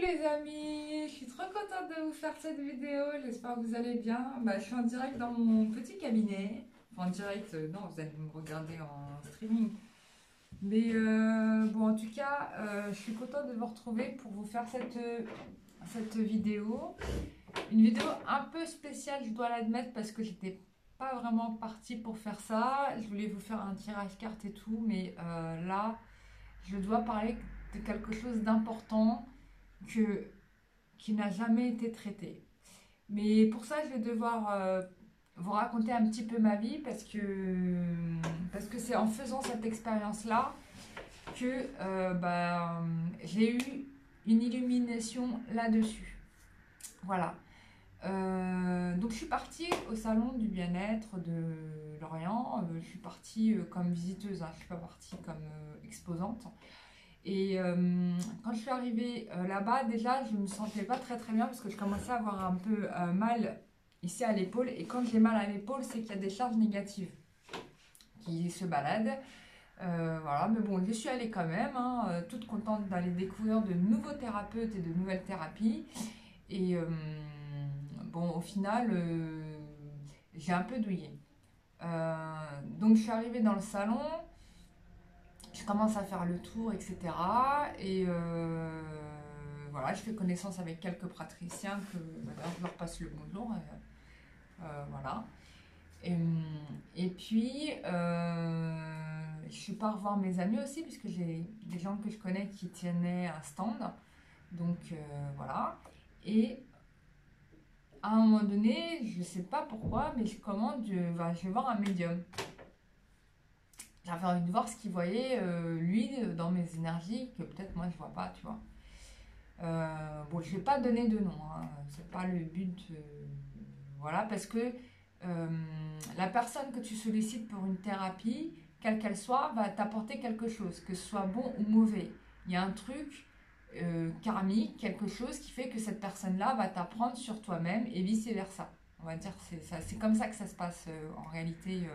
Les amis, je suis trop contente de vous faire cette vidéo, j'espère que vous allez bien. Je suis en direct dans mon petit cabinet. Enfin, en direct, non, vous allez me regarder en streaming. Bon, en tout cas, je suis contente de vous retrouver pour vous faire cette vidéo. Une vidéo un peu spéciale, je dois l'admettre, parce que j'étais pas vraiment partie pour faire ça. Je voulais vous faire un tirage carte et tout, mais là, je dois parler de quelque chose d'important que, qui n'a jamais été traité. Mais pour ça, je vais devoir vous raconter un petit peu ma vie parce que c'est en faisant cette expérience-là que j'ai eu une illumination là-dessus. Voilà. Donc je suis partie au salon du bien-être de Lorient. Je suis partie comme visiteuse, hein, je ne suis pas partie comme exposante. Et quand je suis arrivée là-bas, déjà, je ne me sentais pas très très bien parce que je commençais à avoir un peu mal ici à l'épaule. Et quand j'ai mal à l'épaule, c'est qu'il y a des charges négatives qui se baladent. Voilà, mais bon, je suis allée quand même, hein, toute contente d'aller découvrir de nouveaux thérapeutes et de nouvelles thérapies. Et bon, au final, j'ai un peu douillé. Donc je suis arrivée dans le salon. Je commence à faire le tour, etc. Et voilà, je fais connaissance avec quelques praticiens que d'ailleurs je leur passe le bonjour. Voilà. Et puis, je suis pas revoir mes amis aussi, puisque j'ai des gens que je connais qui tenaient un stand. Donc voilà. Et à un moment donné, je sais pas pourquoi, mais je vais voir un médium. J'avais envie de voir ce qu'il voyait, lui, dans mes énergies, que peut-être moi je vois pas, tu vois. Bon, je vais pas donner de nom, hein, c'est pas le but. Voilà, parce que euh, la personne que tu sollicites pour une thérapie, quelle qu'elle soit, va t'apporter quelque chose, que ce soit bon ou mauvais. Il y a un truc karmique, quelque chose qui fait que cette personne-là va t'apprendre sur toi-même et vice-versa. On va dire, c'est comme ça que ça se passe en réalité.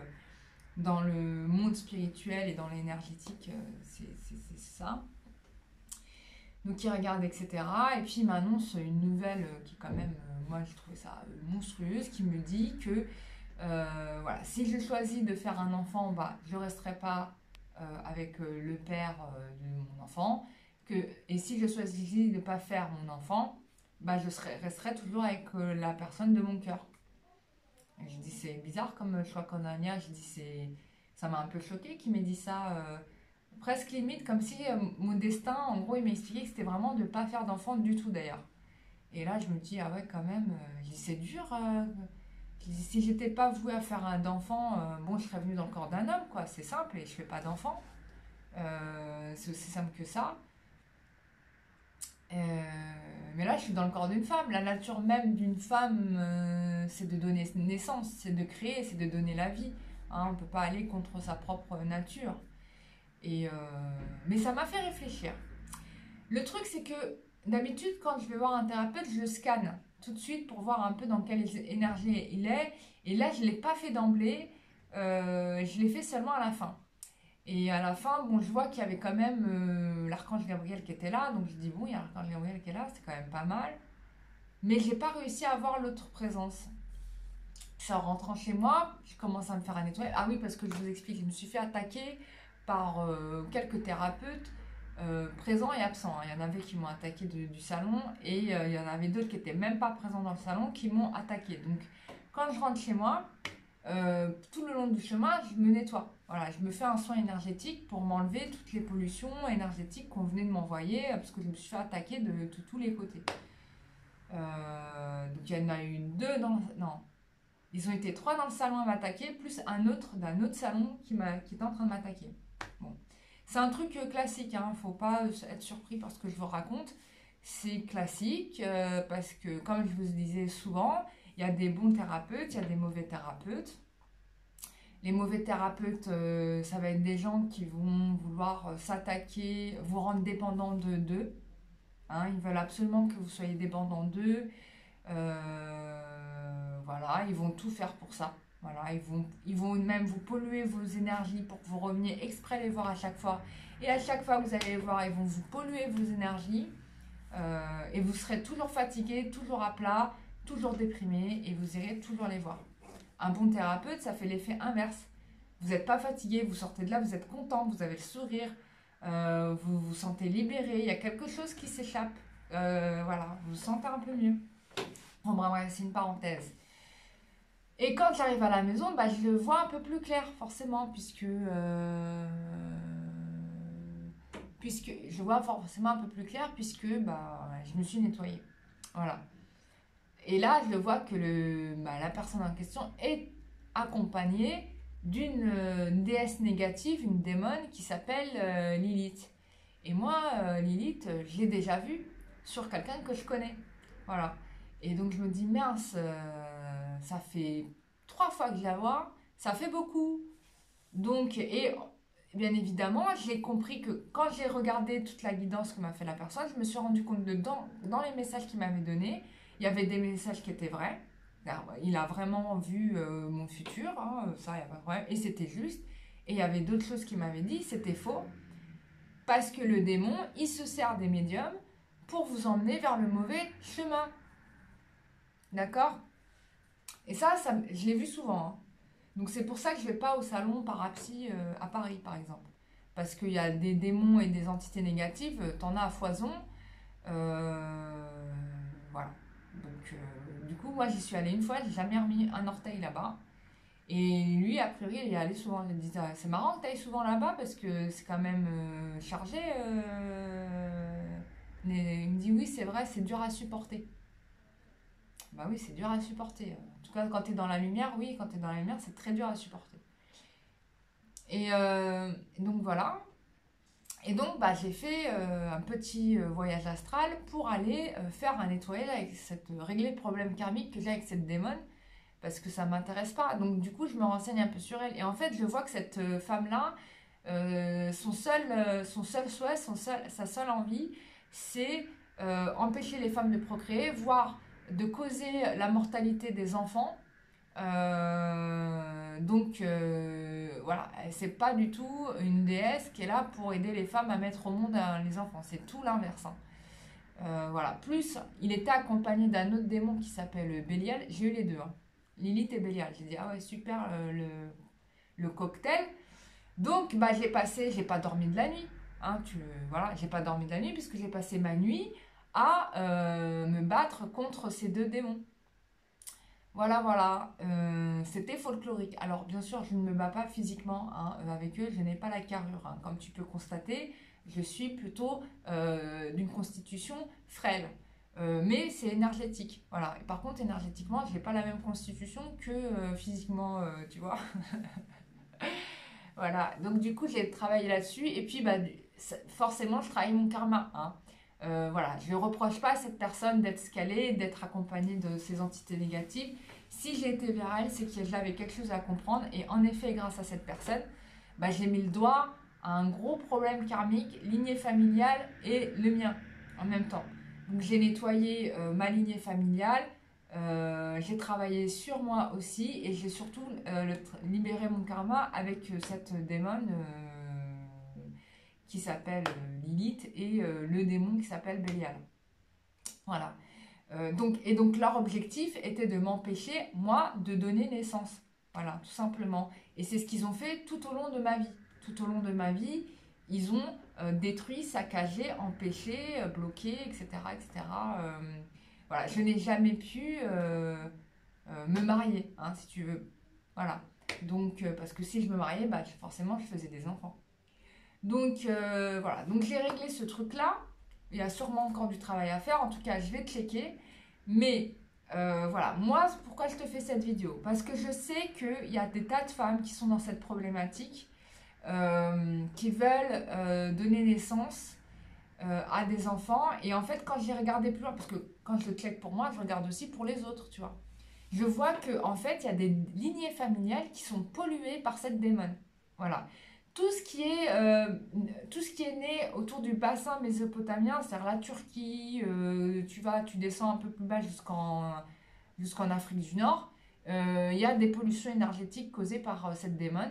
Dans le monde spirituel et dans l'énergétique, c'est ça. Donc il regarde, etc. Et puis il m'annonce une nouvelle qui quand même, moi je trouvais ça monstrueuse, qui me dit que voilà, si je choisis de faire un enfant, je ne resterai pas avec le père de mon enfant. Et si je choisis de ne pas faire mon enfant, resterai toujours avec la personne de mon cœur. Je dis c'est bizarre comme choix cornélien. Je dis ça m'a un peu choqué qu'il m'ait dit ça, presque limite comme si mon destin, en gros, il m'a expliqué que c'était vraiment de ne pas faire d'enfant du tout d'ailleurs. Et là, je me dis ah ouais quand même, je dis, c'est dur. Je dis, si j'étais pas vouée à faire un d'enfant, bon, je serais venue dans le corps d'un homme, quoi. C'est simple et je fais pas d'enfant. C'est aussi simple que ça. Mais là, je suis dans le corps d'une femme. La nature même d'une femme, c'est de donner naissance, c'est de créer, c'est de donner la vie. Hein, on ne peut pas aller contre sa propre nature. Mais ça m'a fait réfléchir. Le truc, c'est que d'habitude, quand je vais voir un thérapeute, je le scanne tout de suite pour voir un peu dans quelle énergie il est. Et là, je ne l'ai pas fait d'emblée. Je l'ai fait seulement à la fin. Et à la fin, bon, je vois qu'il y avait quand même l'archange Gabriel qui était là. Donc je dis, bon, il y a l'archange Gabriel qui est là, c'est quand même pas mal. Mais j'ai pas réussi à avoir l'autre présence. En rentrant chez moi, je commence à me faire un nettoyage. Ah oui, parce que je vous explique, je me suis fait attaquer par quelques thérapeutes présents et absents. Il y en avait qui m'ont attaqué du salon et il y en avait d'autres qui n'étaient même pas présents dans le salon qui m'ont attaqué. Donc quand je rentre chez moi, tout le long du chemin, je me nettoie. Voilà, je me fais un soin énergétique pour m'enlever toutes les pollutions énergétiques qu'on venait de m'envoyer parce que je me suis fait attaquer de tous les côtés. Donc il y en a eu deux dans... Non, ils ont été trois dans le salon à m'attaquer, plus un autre d'un autre salon qui était en train de m'attaquer. Bon. C'est un truc classique, hein, faut pas être surpris par ce que je vous raconte. C'est classique parce que, comme je vous le disais souvent, il y a des bons thérapeutes, il y a des mauvais thérapeutes. Les mauvais thérapeutes, ça va être des gens qui vont vouloir s'attaquer, vous rendre dépendant d'eux. Hein, ils veulent absolument que vous soyez dépendant d'eux. Voilà, ils vont tout faire pour ça. Voilà, ils vont même vous polluer vos énergies pour que vous reveniez exprès les voir à chaque fois. Et à chaque fois que vous allez les voir, ils vont vous polluer vos énergies. Et vous serez toujours fatigué, toujours à plat, toujours déprimé et vous irez toujours les voir. Un bon thérapeute, ça fait l'effet inverse. Vous n'êtes pas fatigué, vous sortez de là, vous êtes content, vous avez le sourire, vous vous sentez libéré, il y a quelque chose qui s'échappe. Voilà, vous vous sentez un peu mieux. Bon, bref, c'est une parenthèse. Et quand j'arrive à la maison, bah, je le vois un peu plus clair, forcément, puisque je vois forcément un peu plus clair, puisque bah, je me suis nettoyée. Voilà. Et là, je vois que la personne en question est accompagnée d'une déesse négative, une démone qui s'appelle Lilith. Et moi, Lilith, je l'ai déjà vue sur quelqu'un que je connais. Voilà. Et donc je me dis, mince, ça fait 3 fois que je la vois, ça fait beaucoup. Donc, et bien évidemment, j'ai compris que quand j'ai regardé toute la guidance que m'a fait la personne, je me suis rendu compte que dans les messages qu'il m'avait donnés, il y avait des messages qui étaient vrais. Alors, il a vraiment vu mon futur, hein, ça, il n'y a pas de problème, et c'était juste. Et il y avait d'autres choses qu'il m'avait dit, c'était faux. Parce que le démon, il se sert des médiums pour vous emmener vers le mauvais chemin. D'accord? Et ça, je l'ai vu souvent. Hein. Donc c'est pour ça que je ne vais pas au salon parapsy à Paris, par exemple. Parce qu'il y a des démons et des entités négatives, t'en as à foison. Voilà. Donc du coup, moi j'y suis allée une fois, j'ai jamais remis un orteil là-bas. Et lui, a priori, il y allait souvent. Il me disait, ah, c'est marrant que tu ailles souvent là-bas parce que c'est quand même chargé. Mais il me dit, oui, c'est vrai, c'est dur à supporter. Bah oui, c'est dur à supporter. En tout cas, quand tu es dans la lumière, oui, quand tu es dans la lumière, c'est très dur à supporter. Et donc voilà. Et donc, bah, j'ai fait un petit voyage astral pour aller faire un nettoyage avec régler le problème karmique que j'ai avec cette démon parce que ça m'intéresse pas. Donc du coup, je me renseigne un peu sur elle. Et en fait, je vois que cette femme-là, son seul souhait, sa seule envie, c'est empêcher les femmes de procréer, voire de causer la mortalité des enfants. Voilà, c'est pas du tout une déesse qui est là pour aider les femmes à mettre au monde les enfants. C'est tout l'inverse. Hein. Voilà. Plus, il était accompagné d'un autre démon qui s'appelle Bélial. J'ai eu les deux. Hein. Lilith et Bélial. J'ai dit, ah ouais, super le cocktail. Donc, bah, j'ai pas dormi de la nuit. Hein, voilà, j'ai pas dormi de la nuit puisque j'ai passé ma nuit à me battre contre ces deux démons. Voilà, voilà. C'était folklorique. Alors, bien sûr, je ne me bats pas physiquement hein, avec eux. Je n'ai pas la carrure. Hein. Comme tu peux constater, je suis plutôt d'une constitution frêle. Mais c'est énergétique. Voilà. Et par contre, énergétiquement, je n'ai pas la même constitution que physiquement, tu vois. Voilà. Donc, du coup, j'ai travaillé là-dessus. Et puis, bah, forcément, je travaille mon karma. Hein. Voilà, je ne reproche pas à cette personne d'être scalée, d'être accompagnée de ces entités négatives. Si j'ai été vers elle, c'est que j'avais quelque chose à comprendre. Et en effet, grâce à cette personne, bah, j'ai mis le doigt à un gros problème karmique, lignée familiale et le mien en même temps. Donc j'ai nettoyé ma lignée familiale, j'ai travaillé sur moi aussi et j'ai surtout libéré mon karma avec cette démon qui s'appelle Lilith et le démon qui s'appelle Bélial. Voilà. Donc leur objectif était de m'empêcher, moi, de donner naissance. Voilà, tout simplement. Et c'est ce qu'ils ont fait tout au long de ma vie. Tout au long de ma vie, ils ont détruit, saccagé, empêché, bloqué, etc. etc. Voilà, je n'ai jamais pu me marier, hein, si tu veux. Voilà. Donc, parce que si je me mariais, bah, forcément, je faisais des enfants. Donc voilà, donc j'ai réglé ce truc-là. Il y a sûrement encore du travail à faire. En tout cas, je vais checker. Mais voilà, moi, pourquoi je te fais cette vidéo? Parce que je sais qu'il y a des tas de femmes qui sont dans cette problématique, qui veulent donner naissance à des enfants. Et en fait, quand j'ai regardé plus loin, parce que quand je le check pour moi, je regarde aussi pour les autres, tu vois. Je vois qu'en fait, il y a des lignées familiales qui sont polluées par cette démon. Voilà. Tout ce qui est né autour du bassin mésopotamien, c'est-à-dire la Turquie, tu descends un peu plus bas jusqu'en Afrique du Nord, il y a des pollutions énergétiques causées par cette démon.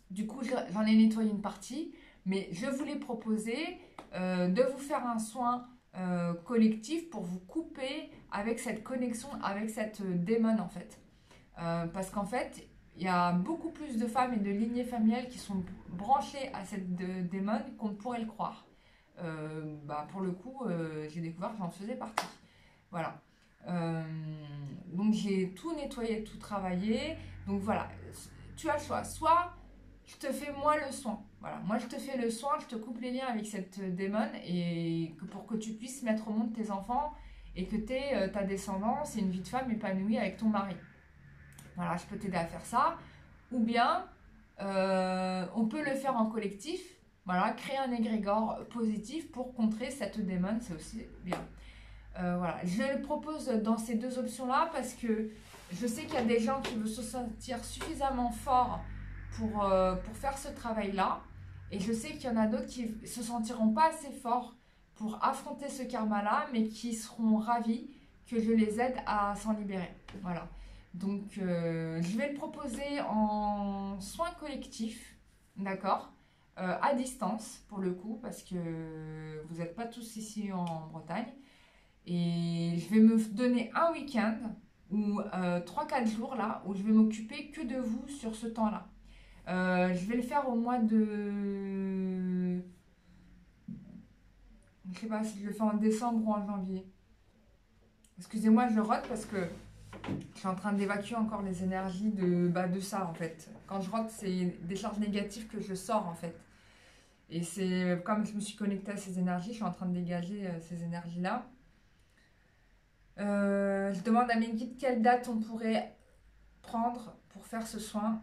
Du coup, j'en ai nettoyé une partie, mais je voulais proposer de vous faire un soin collectif pour vous couper avec cette connexion, avec cette démon en fait. Parce qu'en fait, il y a beaucoup plus de femmes et de lignées familiales qui sont branchées à cette démon qu'on ne pourrait le croire. Pour le coup, j'ai découvert que j'en faisais partie. Voilà. Euh, donc j'ai tout nettoyé, tout travaillé. Donc voilà, tu as le choix. Soit je te fais moi le soin. Voilà, moi je te fais le soin, je te coupe les liens avec cette démon et pour que tu puisses mettre au monde tes enfants et que tu aies ta descendance et une vie de femme épanouie avec ton mari. Voilà, je peux t'aider à faire ça. Ou bien, on peut le faire en collectif. Voilà, créer un égrégore positif pour contrer cette démon, c'est aussi bien. Voilà, je le propose dans ces deux options-là parce que je sais qu'il y a des gens qui veulent se sentir suffisamment forts pour faire ce travail-là. Et je sais qu'il y en a d'autres qui ne se sentiront pas assez forts pour affronter ce karma-là, mais qui seront ravis que je les aide à s'en libérer. Voilà. Donc, je vais le proposer en soins collectifs, d'accord, à distance pour le coup, parce que vous n'êtes pas tous ici en Bretagne. Et je vais me donner un week-end ou 3-4 jours là où je vais m'occuper que de vous sur ce temps-là. Je vais le faire au mois de... Je sais pas si je le fais en décembre ou en janvier. Excusez-moi, je rote parce que je suis en train d'évacuer encore les énergies de ça en fait. Quand je rote, c'est des charges négatives que je sors en fait. Et c'est comme je me suis connectée à ces énergies, je suis en train de dégager ces énergies-là. Je demande à mes guides quelle date on pourrait prendre pour faire ce soin.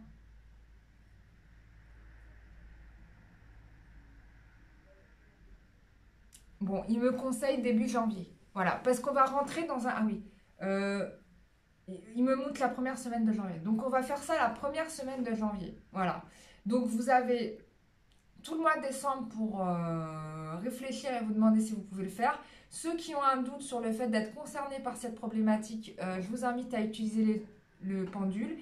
Bon, il me conseille début janvier. Voilà, parce qu'on va rentrer dans un... Ah oui, il me montre la première semaine de janvier. Donc on va faire ça la première semaine de janvier. Voilà. Donc vous avez tout le mois de décembre pour réfléchir et vous demander si vous pouvez le faire. Ceux qui ont un doute sur le fait d'être concernés par cette problématique, je vous invite à utiliser le pendule.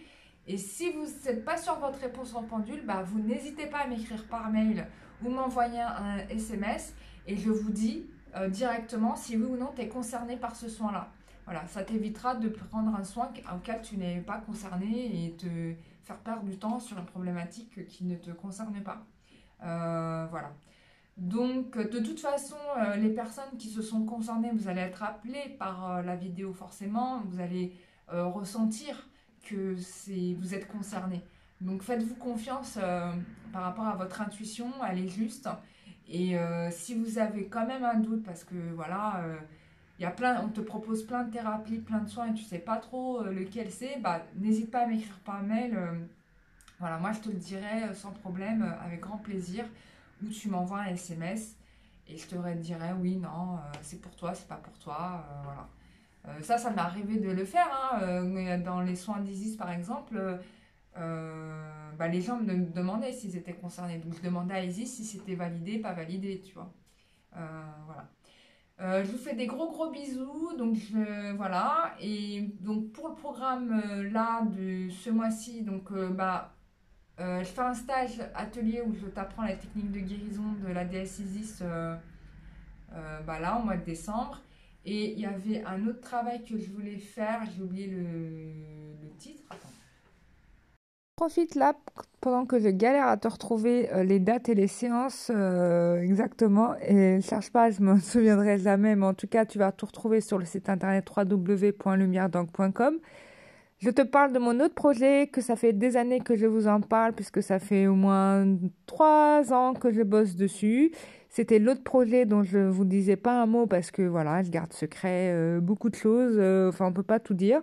Et si vous n'êtes pas sur votre réponse en pendule, vous n'hésitez pas à m'écrire par mail ou m'envoyer un SMS et je vous dis directement si oui ou non tu es concerné par ce soin-là. Voilà, ça t'évitera de prendre un soin auquel tu n'es pas concerné et te faire perdre du temps sur une problématique qui ne te concerne pas. Voilà. Donc, de toute façon, les personnes qui se sont concernées, vous allez être appelées par la vidéo forcément. Vous allez ressentir que vous êtes concerné. Donc, faites-vous confiance par rapport à votre intuition, elle est juste. Et si vous avez quand même un doute, parce que voilà, on te propose plein de thérapies, plein de soins et tu sais pas trop lequel c'est, n'hésite pas à m'écrire par mail. Voilà, moi je te le dirai sans problème, avec grand plaisir, ou tu m'envoies un SMS et je te dirai oui, non, c'est pour toi, c'est pas pour toi, voilà. Ça m'est arrivé de le faire, hein, dans les soins d'Isis par exemple, les gens me demandaient s'ils étaient concernés, donc je demandais à Isis si c'était validé, pas validé, tu vois. Voilà. Je vous fais des gros bisous, donc voilà, et donc pour le programme là de ce mois-ci, donc je fais un stage atelier où je t'apprends la technique de guérison de la déesse Isis là au mois de décembre. Et il y avait un autre travail que je voulais faire, j'ai oublié le titre. Attends. Profite là pendant que je galère à te retrouver les dates et les séances exactement. Et ne cherche pas, je ne me souviendrai jamais, mais en tout cas, tu vas tout retrouver sur le site internet www.lumieredank.com. Je te parle de mon autre projet, que ça fait des années que je vous en parle, puisque ça fait au moins 3 ans que je bosse dessus. C'était l'autre projet dont je ne vous disais pas un mot, parce que voilà, je garde secret beaucoup de choses, on ne peut pas tout dire.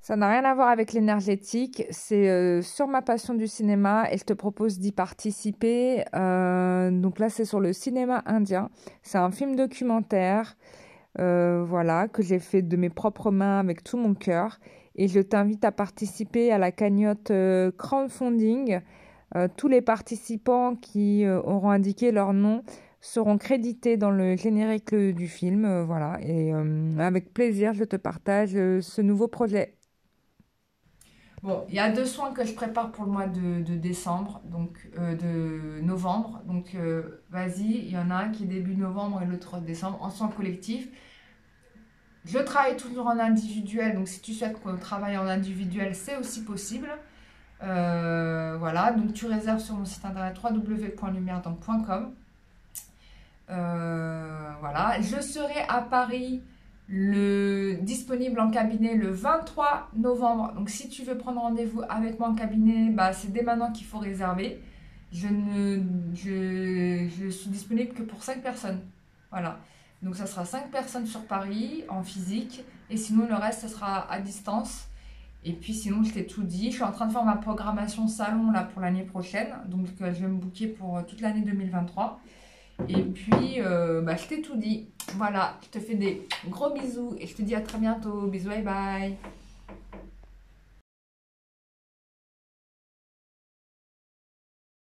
Ça n'a rien à voir avec l'énergétique, c'est sur ma passion du cinéma et je te propose d'y participer. Donc là, c'est sur le cinéma indien. C'est un film documentaire. Voilà, que j'ai fait de mes propres mains avec tout mon cœur. Et je t'invite à participer à la cagnotte crowdfunding. Tous les participants qui auront indiqué leur nom seront crédités dans le générique du film. Voilà, et avec plaisir, je te partage ce nouveau projet. Bon, il y a 2 soins que je prépare pour le mois de décembre, donc de novembre. Donc vas-y, il y en a un qui est début novembre et l'autre décembre, en soins collectifs. Je travaille toujours en individuel, donc si tu souhaites qu'on travaille en individuel, c'est aussi possible. Voilà, donc tu réserves sur mon site internet www.lumièredent.com. Voilà, je serai à Paris disponible en cabinet le 23 novembre. Donc si tu veux prendre rendez-vous avec moi en cabinet, bah, c'est dès maintenant qu'il faut réserver. Je suis disponible que pour 5 personnes. Voilà. Donc ça sera 5 personnes sur Paris en physique et sinon le reste ça sera à distance. Et puis sinon je t'ai tout dit. Je suis en train de faire ma programmation salon là pour l'année prochaine. Donc je vais me booker pour toute l'année 2023. Et puis bah, je t'ai tout dit. Voilà, je te fais des gros bisous et je te dis à très bientôt. Bisous, bye bye.